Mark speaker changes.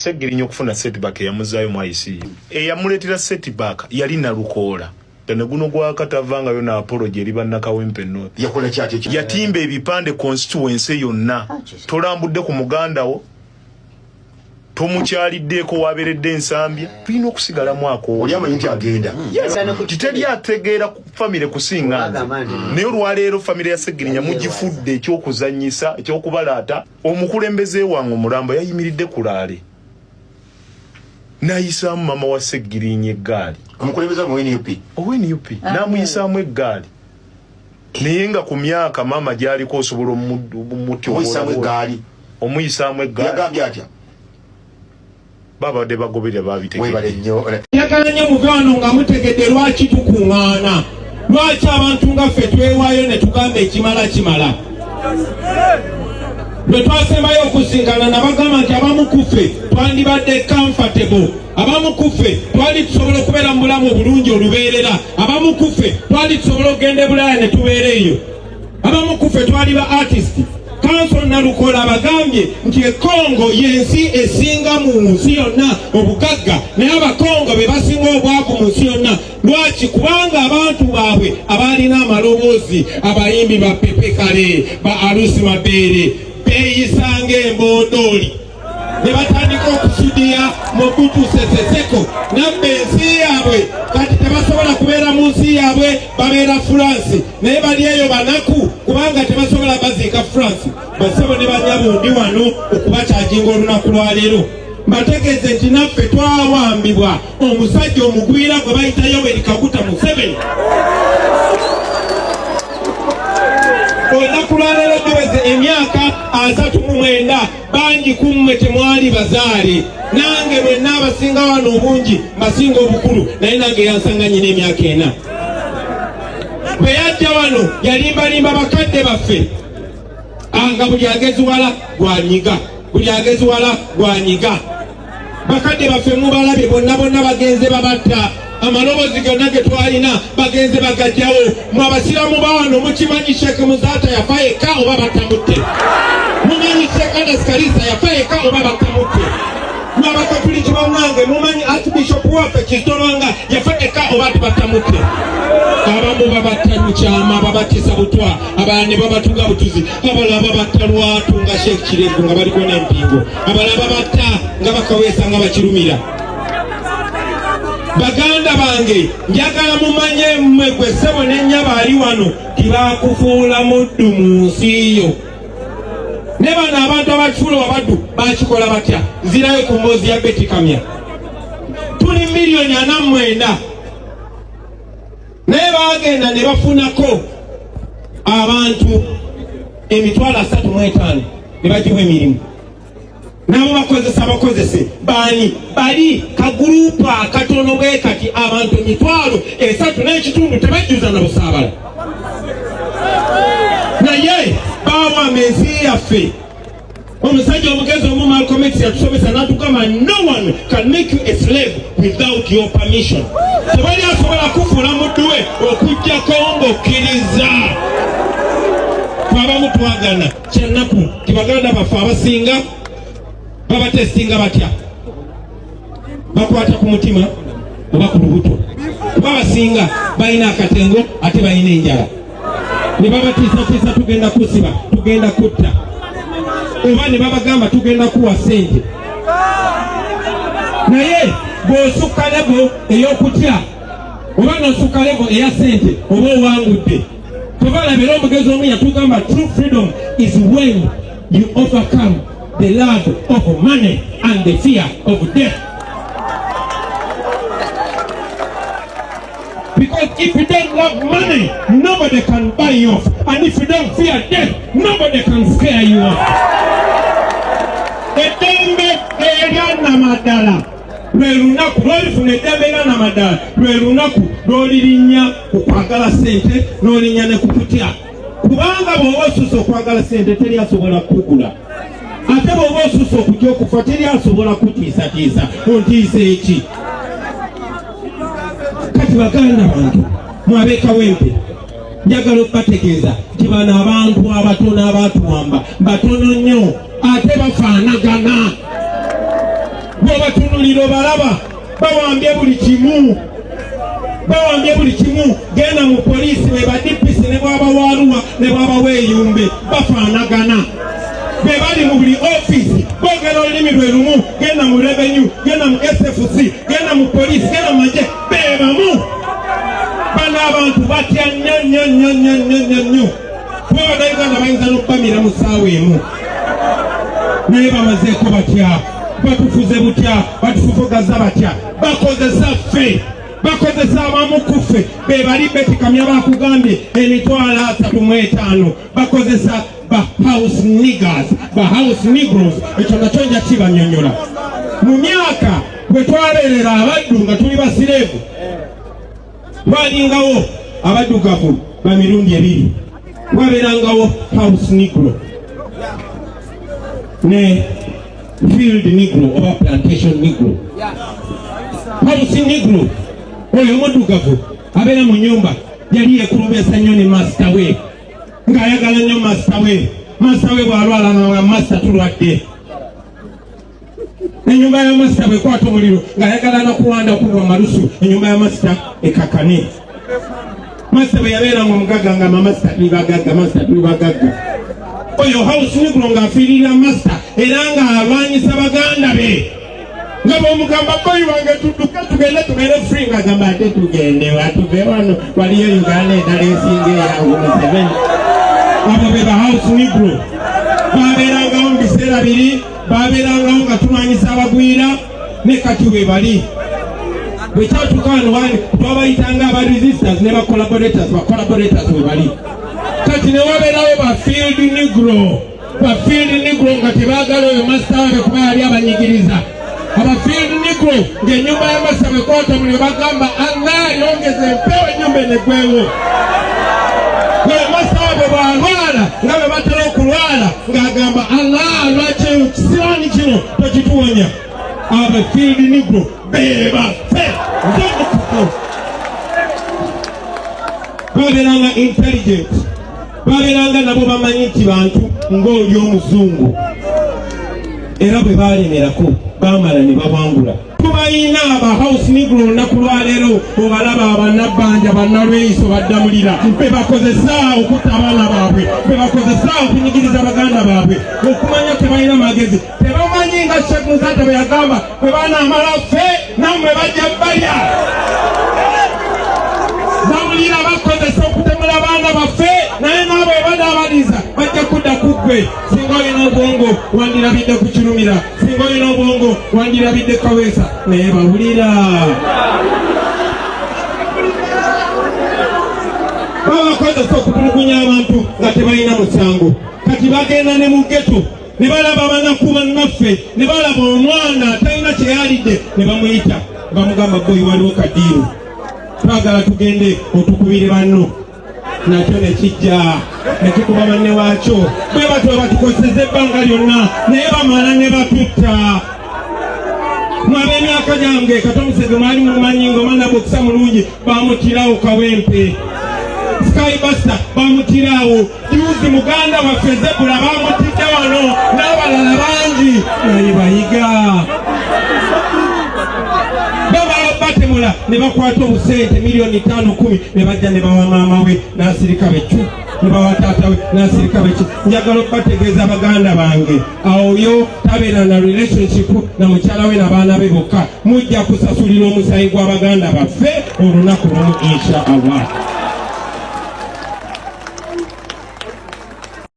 Speaker 1: Segirinnya okufuna setback yamuzaayo mu ICU. Eyamuleetera setback yali Nalukoola. Tene guno gwa Katavanga yona apology eri bannakawempe North.
Speaker 2: Yakola kyati
Speaker 1: yatimba ebipande constituency yonna. Tolambudde ku muganda wo. Tomukyaliddeko waberedde ensambya. Tulina okusigala mwako.
Speaker 2: Oli amanyi nti agenda.
Speaker 1: Kitali ategeera ku famire kusinga. Naye olwaleero famire ya Segirinya mugifudde ekyokuzannyisa ekyokubalaata. Omukulembeze wange Mulambo yayimiridde kulaale. Nayisaamu mama wa Segirinya eggaali.
Speaker 2: Omukulembeze mu NUP.
Speaker 1: NUP. Namuyisaamu eggaali. Naye nga ku myaka mama gy'aliko osobola omuti
Speaker 2: omuyisaamu eggaali.
Speaker 1: Omuyisaamu eggaali.
Speaker 2: Yagambye atya?
Speaker 1: Baba de bagobere babitegedde.
Speaker 2: Webale nnyo.
Speaker 3: Yagala nnyo mugano nga mutegedde lwaki tukuŋŋaana. Lwaki abantu nga ffe twewaayo ne tugamba ekimala kimala. Bwe twasembayo okusinkana nabagamba nti abamu ku ffe twandibadde comfortable. Abamu ku ffe twali tusobola okubeera mu bulamu obulungi olubeerera. Abamu ku ffe twali tusobola okugenda e Bulaaya ne tubeereeyo. Abamu ku ffe twali ba artist. Council Nalukoola bagambye nti Kongo yensi esinga mu nsi yonna obugagga naye abakongo be basinga obwavu mu nsi yonna. Lwaki? Kubanga abantu baabwe abalina amaloboozi abayimbi ba Pepe Kale ba Alusi Mabeere beeyisanga emboodooli ne batandika okusudiya Mobutu Sese Seko nabbe ensi yaabwe kati tebasobola kubeera mu nsi yaabwe babeera France naye bali eyo banaku kubanga tebasobola baziika France basebo ne banyabundi wano okubakyajinga olunaku lwaleero. Mbategeeze nti naffe twawambibwa omusajja omugwira gwe bayita Yoweri Kaguta Museveni. Olunaku lwaleero tuweze emyaka 39 bangi ku mmwe temwali bazaale. Nange mwenna abasinga wano obungi mbasinga obukulu naye nange yansanga nyina emyaka 4. Bwe yajja wano yalimbalimba bakadde baffe anga buli ageziwala gwanyiga. Buli ageziwala gwanyiga. Bakadde baffe mubalabye bonna bagenze babatta. Amaloboozi gonna ge twalina bagenze bagajjawo. Mu abasiramu bawano mukimanyi Sheikh Muzaata yafa eka oba batamutte. Mumanyi Sheikh Anas Kalisa yafa eka oba batamutte. Mu abakatuliki bannange mumanyi Archbishop waffe Kizitolwanga yafa eka oba batamutte. Abamu babatta mu kyama babatisa butwa, abalala ne babatuga butuzi, abalala babatta lwatu nga Sheikh Kirego nga baliko n'empingo, abalala babatta nga bakaweesa nga bakirumira. Baganda bange njagala mumanye mmwe gwe ssebo n'ennyaba ali wano tibakufuula muddu mu nsi yo. Ne bano abantu abakifuula wabaddu bakikola batya? Nzirayo ku mboozi ya Betty Kamya. Tuli miliyoni 49 naye bagenda ne bafunako abantu emitwalo 35 ne bagiwa emirimu. Nabo bakozese bani bali kagurupu akatono bwe kati abantu emitwalo 3.5 tebajjuza na busaabala. Naye bawa mezi yaffe omusajja omugezi omu Malcolm X yatusomesa n'atugamba no one can make you a slave without your permission. Tebali asobola kufuula muddu we okujjako ng'okkiriza. Twabamu twagana kyennaku tibaganda baffe abasinga babatestinga batya? Bakwata ku mutima oba ku lubuto? Kuba basinga balina akatengo ate balina enjala. Ne babatiisatiisa tugenda kusiba, tugenda kutta. Oba ne babagamba tugenda kuwa ssente. Naye bw'osukka lebo ey'okutya oba n'osukka lebo eya ssente oba owangudde. Tobalabira omugezi omu yatugamba true freedom is when you overcome the love of money and the fear of death. Because if you don't love money, nobody can buy you off. And if you don't fear death, nobody can scare you off. Eddembe erya namadala lwe lunaku lwolifuna eddembe erya namadala lwe lunaku lw'olirinnya ku kwagala ssente n'olinnya ne ku kutya. Kubanga bw'oba osusse okwagala ssente teri asobola kugula. Ate bw'oba osusse okujja okufa teri asobola kutiisatiisa. Ontiisa eki? Kati baganda bantu mwabekawempe njagala okubategeeza nti bano abantu abatono abatuwamba batono nnyo ate bafaanagana. bw'obatunulira obalaba bawambye buli kimu genda mu poliisi be badipisi ne bwaba waaluwa ne bwaba weeyumbe bafaanagana be bali mu buli ofiisi boogera olulimi lwe lumu genda mu revenue genda mu SFC genda mu poliisi genda mu magye beebamu bano abantu batya nnyo kuba bannayuganda bayinza n'okubamira mu ssaawa emu naye bamazeeko batya batufuze butya batufufugaza batya bakozesa abamu ku ffe be bali betikamya bakugambye emitwalo 35 bakozesa ba house negroes ekyo nakyo nja kibanyonyola mu myaka bwe twabeerera abaddu nga tuli basireevu twalingawo abaddugavu ba mirundi 2 wabeerangawo house negro ne field negro oba plantation negro house negro oyo muddugavu abeera mu nyumba yali yekulumesa nnyo ne master we ng'ayagala nnyo master we bw'alwala nga master tulwadde enyumba ya master bwekwata omuliro ng'ayagala nakuwanda okuva malusu enyumba ya master ekakane master bwe yabeera mu mugaga nga master tuli bagagga oyo house negro ng'afiirira master era ng'alwanyisa baganda be nga bw'omugamba boyi wange tudduke tugende tubeere free ng'agamba ate tugende watuve wano waliyo Uganda endala ensinga eyangu Museveni abo be ba house negro babeerangawo mu biseera biri babeerangawo nga tulwanyisa abagwira ne kati we bali bwe kyatuuka wano wandi twabayitanga aba resistance ne ba collaborators we bali kati ne wabeerawo ba field negro nga tebaagala oyo masitawe kuba yali abanyigiriza abafield negro ng'ennyumba ya master bekwata muli bagamba angaali ongeza empewo ennyumba enegwewo master bw'alwala nga bwe batera okulwala ng'agamba Allah lwaki kisirani kino tokituwonya abafield negro bebaffe babeeranga intelligent babeeranga nabo bamanyi nti bantu ng'oli omuzungu era bwe baalemerako bamala ne babangula tubayina aba house negro olunaku lwaleero obalaba abannabbanja bannalweyiso baddamulira bebakozesa okutta abaana baabwe bebakozesa okunyigiriza baganda baabwe okumanya tebalina magezi tebamanyi nga Sheikh Muzata bwe yagamba bwe baanaamala ffe nammwe bajja balya bamulira bakozesa okutemula abaana baffe naye naabo ebanaabaliza bajja kudda ku ggwe singa olina obwongo wandirabidde ku Kirumira singa olina obwongo wandirabidde Kaweesa naye bawulira babakozesa okutulugunya abantu nga tebalina musango kati bagenda ne mu ghetto ne balaba abanaku bannaffe ne balaba omwana talina kyeyalidde ne bamuyita bamugamba boyi waliwo kadiiru twagala tugende otukubire banno nakyo nekijja nekikuba banne waakyo bwe batyo batukozesa ebbanga lyonna naye bamala ne batutta mwab'emyaka gyange Katomusege mwali mumanyi ng'omwana bw'okusa mulungi bamutirawo Kawempe Skybuster bamutirawo juzi muganda waffe Zebula bamutidde wano n'abalala bangi naye bayiga batemula ne bakwata obusente miliyoni 5-10 ne bajja ne bawa maama we n'asirika becu ne bawa taata we n'asirika becu njagala okubategeeza baganda bange awo yo tabeera na relationship na mukyala we n'abaana be bokka mujja kusasulira omusayi gw'abaganda baffe olunaku lumu insha Allah.